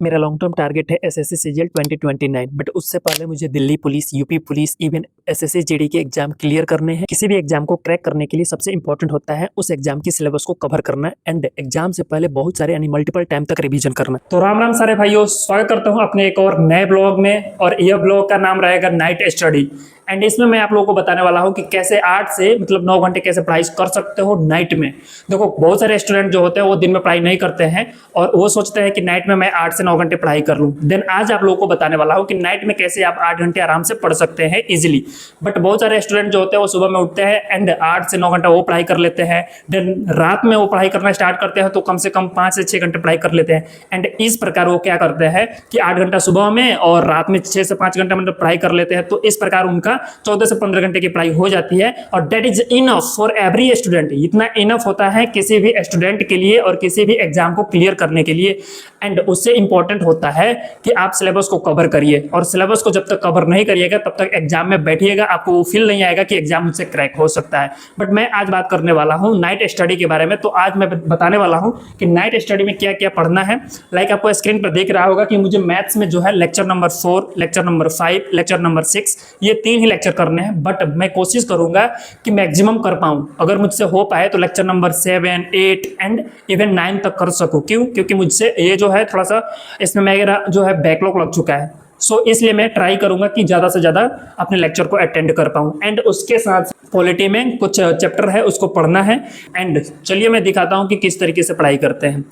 मेरा long term target है SSC CGL 2029, but उससे पहले मुझे Delhi police, UP police, even SSC GD के एग्जाम क्लियर करने हैं। किसी भी एग्जाम को क्रैक करने के लिए सबसे इंपॉर्टेंट होता है उस एग्जाम की सिलेबस को कवर करना एंड एग्जाम से पहले बहुत सारे यानी मल्टीपल टाइम तक रिवीजन करना। तो राम राम सारे भाइयों, स्वागत करता हूँ अपने एक और नए ब्लॉग में। और यह ब्लॉग का नाम रहेगा नाइट स्टडी। एंड इसमें मैं आप लोगों को बताने वाला हूँ कि कैसे 8 से मतलब 9 घंटे कैसे पढ़ाई कर सकते हो नाइट में। देखो, बहुत सारे स्टूडेंट जो होते हैं वो दिन में पढ़ाई नहीं करते हैं और वो सोचते हैं कि नाइट में मैं 8 से 9 घंटे पढ़ाई कर लूँ। देन आज आप लोगों को बताने वाला हूँ कि नाइट में कैसे आप 8 घंटे आराम से पढ़ सकते हैं इजिली। बट बहुत सारे स्टूडेंट जो होते हैं वो सुबह में उठते हैं एंड 8 से 9 घंटा वो पढ़ाई कर लेते हैं। देन रात में वो पढ़ाई करना स्टार्ट करते हैं तो कम से कम 5 से 6 घंटे पढ़ाई कर लेते हैं। एंड इस प्रकार वो क्या करते हैं कि 8 घंटा सुबह में और रात में 6 से 5 घंटा मतलब पढ़ाई कर लेते हैं। तो इस प्रकार उनका 14 से 15 घंटे की पढ़ाई हो जाती है और that is enough for every student. इतना इनफ होता है किसी भी स्टूडेंट के लिए और किसी भी एग्जाम को क्लियर करने के लिए। एंड उससे इंपॉर्टेंट होता है कि आप सिलेबस को कवर करिए और सिलेबस को जब तक कवर नहीं करिएगा तब तक एग्जाम में बैठिएगा, आपको वो फील नहीं आएगा कि एग्जाम मुझसे क्रैक हो सकता है। बट मैं आज बात करने वाला हूँ नाइट स्टडी के बारे में। तो आज मैं बताने वाला हूँ कि नाइट स्टडी में क्या क्या पढ़ना है। लाइक आपको स्क्रीन पर देख रहा होगा कि मुझे मैथ्स में जो है lecture number 4, lecture number 5, lecture number 6 ये 3 ही लेक्चर करने हैं। बट मैं कोशिश करूंगा कि मैक्सिमम कर पाऊं। अगर मुझसे हो पाए तो लेक्चर नंबर 7, 8 एंड इवन 9 तक कर सकूं। क्यों? क्योंकि मुझसे ये जो है थोड़ा सा इसमें मेरा जो है बैकलॉग लग चुका है। सो इसलिए मैं ट्राई करूंगा कि ज़्यादा से ज़्यादा अपने लेक्चर को अटेंड कर पाऊँ। एंड उसके साथ पॉलिटी में कुछ चैप्टर है उसको पढ़ना है। एंड चलिए मैं दिखाता हूँ कि किस तरीके से पढ़ाई करते हैं।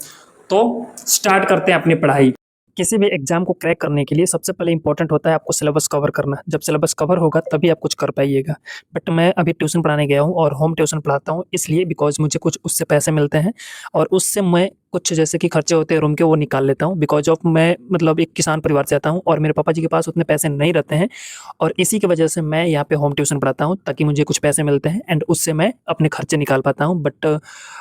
तो स्टार्ट करते हैं अपनी पढ़ाई। किसी भी एग्जाम को क्रैक करने के लिए सबसे पहले इंपॉर्टेंट होता है आपको सिलेबस कवर करना। जब सिलेबस कवर होगा तभी आप कुछ कर पाइएगा। बट मैं अभी ट्यूशन पढ़ाने गया हूँ और होम ट्यूशन पढ़ाता हूँ, इसलिए बिकॉज मुझे कुछ उससे पैसे मिलते हैं और उससे मैं कुछ जैसे कि खर्चे होते हैं रूम के वो निकाल लेता हूँ। बिकॉज ऑफ मैं मतलब एक किसान परिवार से आता हूँ और मेरे पापा जी के पास उतने पैसे नहीं रहते हैं और इसी की वजह से मैं यहाँ पे होम ट्यूशन पढ़ाता हूँ ताकि मुझे कुछ पैसे मिलते हैं एंड उससे मैं अपने खर्चे निकाल पाता हूँ। बट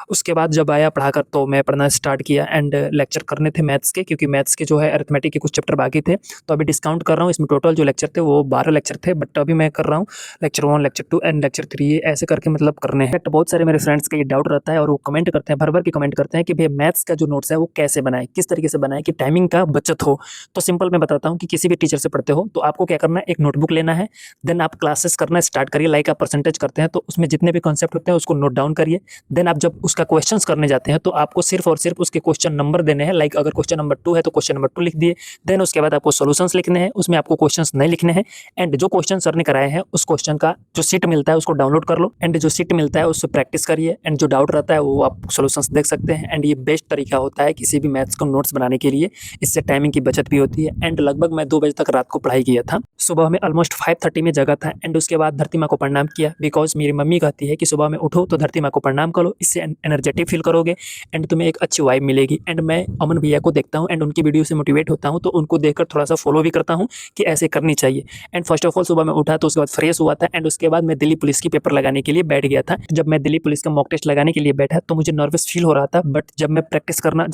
उसके बाद जब आया पढ़ाकर तो मैं पढ़ना स्टार्ट किया एंड लेक्चर करने थे मैथ्स के, क्योंकि मैथ्स के जो है अरिथमेटिक के कुछ चैप्टर बाकी थे। तो अभी डिस्काउंट कर रहा हूँ, इसमें टोटल जो लेक्चर थे वो 12 लेक्चर थे। बट अभी मैं कर रहा हूँ लेक्चर 1, लेक्चर 2 एंड लेक्चर 3 ऐसे करके मतलब करने हैं। बट बहुत सारे मेरे फ्रेंड्स का ये डाउट रहता है और वो कमेंट करते हैं, भर भर के कमेंट करते हैं कि भैया मैथ्स का जो नोट्स है वो कैसे बनाए, किस तरीके से बनाए कि टाइमिंग का बचत हो। तो सिंपल मैं बताता हूँ कि किसी भी टीचर से पढ़ते हो तो आपको क्या करना है, एक नोटबुक लेना है। देन आप क्लासेस करना स्टार्ट करिए। लाइक आप परसेंटेज करते हैं तो उसमें जितने भी कॉन्सेप्ट होते हैं उसको नोट डाउन करिए। देन आप जब उसका क्वेश्चंस करने जाते हैं तो आपको सिर्फ और सिर्फ उसके क्वेश्चन नंबर देने हैं। लाइक अगर क्वेश्चन नंबर 2 है तो क्वेश्चन नंबर 2 लिख दिए। देन उसके बाद आपको सॉल्यूशंस लिखने हैं, उसमें आपको क्वेश्चंस नहीं लिखने हैं। एंड जो क्वेश्चन सर ने कराए हैं उस क्वेश्चन का जो सीट मिलता है उसको डाउनलोड कर लो एंड जो सीट मिलता है उससे प्रैक्टिस करिए। एंड जो डाउट रहता है वो आप सॉल्यूशंस देख सकते हैं। एंड ये बेस्ट तरीका होता है किसी भी मैथ्स को नोट्स बनाने के लिए। इससे टाइमिंग की बचत भी होती है। एंड लगभग मैं 2 बजे तक रात को पढ़ाई किया था। सुबह में ऑलमोस्ट 5:30 में जगा था एंड उसके बाद धरती माँ को प्रणाम किया। बिकॉज मेरी मम्मी कहती है कि सुबह में उठो तो धरती माँ को प्रणाम करो, इससे एनर्जेटिक फील करोगे एंड तुम्हें एक अच्छी वाइब मिलेगी। एंड मैं अमन भैया को देखता हूँ एंड उनकी वीडियो से मोटिवेट होता हूँ तो उनको देखकर थोड़ा सा फॉलो भी करता हूँ कि ऐसे करनी चाहिए। एंड फर्स्ट ऑफ ऑल सुबह में उठा तो उसके बाद फ्रेश हुआ था एंड उसके बाद मैं दिल्ली पुलिस की पेपर लगाने के लिए बैठ गया था। जब मैं दिल्ली पुलिस का मॉक टेस्ट लगाने के लिए बैठा तो मुझे नर्वस फील हो रहा था। बट जब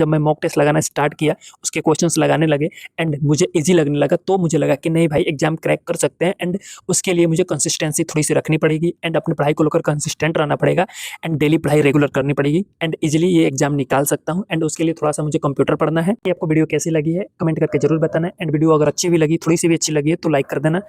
मैं मॉक टेस्ट लगाना स्टार्ट किया, उसके क्वेश्चंस लगाने लगे एंड मुझे इजी लगने लगा, तो मुझे लगा कि नहीं भाई एग्जाम क्रैक कर सकते हैं। एंड उसके लिए मुझे कंसिस्टेंसी थोड़ी सी रखनी पड़ेगी एंड अपनी पढ़ाई को लेकर कंसिस्टेंट रहना पड़ेगा एंड डेली पढ़ाई रेगुलर करनी पड़ेगी एंड इजीली ये एग्जाम निकाल सकता हूँ। एंड उसके लिए थोड़ा सा मुझे कंप्यूटर पढ़ना है। ये आपको वीडियो कैसी लगी है कमेंट करके जरूर बताना। एंड वीडियो अगर अच्छी भी लगी, थोड़ी सी भी अच्छी लगी है तो लाइक कर देना।